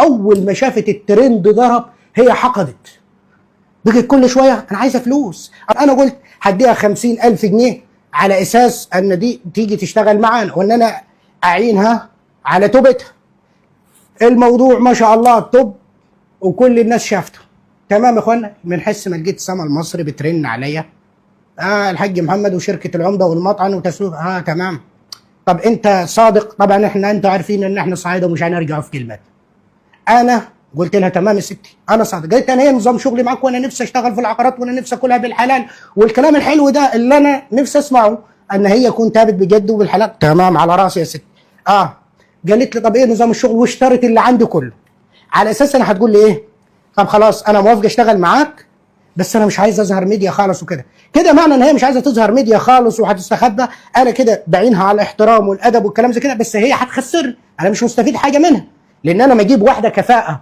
اول ما شافت الترند ضرب هي حقدت، بقت كل شويه انا عايزه فلوس. انا قلت هديها 50,000 جنيه على اساس ان دي تيجي تشتغل معانا وان انا اعينها على توبتها. الموضوع ما شاء الله توب وكل الناس شافته. تمام يا اخوانا، من حس ما لقيت سما المصري بترن عليا، الحاج محمد وشركه العمده والمطعم وتسويق. تمام. طب انت صادق؟ طبعا انتوا عارفين ان احنا صعايده ومش هنرجع في كلمه. انا قلت لها تمام يا ستي انا صادق. قالت انا هي نظام شغلي معاك وانا نفسي اشتغل في العقارات وانا نفسي اكلها بالحلال والكلام الحلو ده اللي انا نفسي اسمعه، ان هي تكون تابت بجد وبالحلال. تمام على راسي يا ستي. قالت لي طب ايه نظام الشغل؟ واشترت اللي عندي كله على اساس انا هتقول لي ايه؟ طب خلاص انا موافقه اشتغل معاك بس انا مش عايز اظهر ميديا خالص وكده. كده معنى ان هي مش عايزه تظهر ميديا خالص وهتستخبى، انا كده بعينها على الاحترام والادب والكلام زي كده، بس هي هتخسرني، انا مش مستفيد حاجه منها. لان انا ما اجيب واحده كفاءه،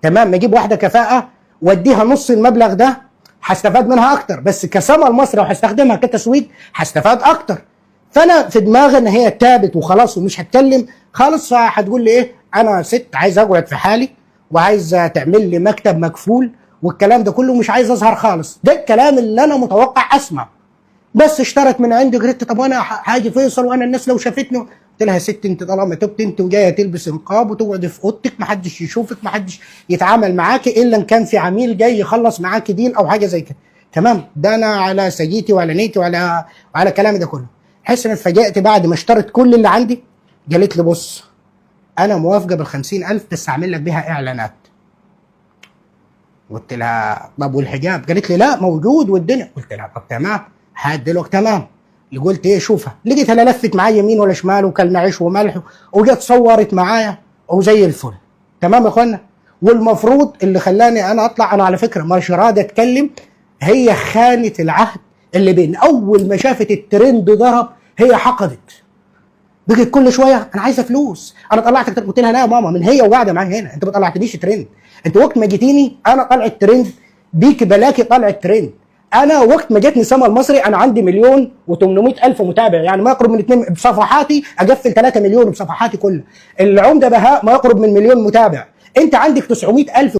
تمام، ما اجيب واحده كفاءه واديها نص المبلغ ده هستفاد منها اكتر، بس كسما المصري وهستخدمها كتسويق هستفاد اكتر. فانا في دماغي ان هي تابت وخلاص ومش هتكلم خالص، فهتقول لي ايه؟ انا ست عايز اقعد في حالي وعايز تعمل لي مكتب مكفول والكلام ده كله، مش عايز اظهر خالص. ده الكلام اللي انا متوقع اسمع. بس اشترت من عندي. قلت طب وانا حاجه فيصل وانا الناس لو شافتني؟ قلت لها يا ست انت طالما تبت انت وجايه تلبس نقاب وتقعد في اوضتك محدش يشوفك محدش يتعامل معاكي الا ان كان في عميل جاي يخلص معاكي ديل او حاجه زي كده. تمام، ده انا على سجيتي وعلى نيتي وعلى كلامي ده كله. حس ان اتفاجئت بعد ما اشترت كل اللي عندي. قالت لي بص انا موافقه بال 50,000 بس اعمل لك بيها اعلانات. قلت لها طب والحجاب؟ قالت لي لا موجود والدنيا. قلت لها طب تمام هات دلوقتي. تمام. اللي قلت ايه شوفها، لقيتها لا لفت معايا يمين ولا شمال وكلنا عيش وملح وجت صورت معايا وزي الفل. تمام يا اخوانا. والمفروض اللي خلاني انا اطلع، انا على فكره مش راضي اتكلم، هي خانت العهد اللي بين اول ما شافت الترند ضرب هي حقدت، بقت كل شويه انا عايزه فلوس. انا طلعتك قلت لها لا يا ماما، من هي وقاعده معايا هنا، انت ما طلعتنيش ترند. انت وقت ما جيتيني انا طلع الترند بيك بلاكي طلع الترند. انا وقت ما جتني سما المصري انا عندي 1,800,000 متابع، يعني ما يقرب من 2 بصفحاتي اقفل 3 مليون بصفحاتي كلها. العمده بهاء ما يقرب من 1,000,000 متابع. انت عندك 900,000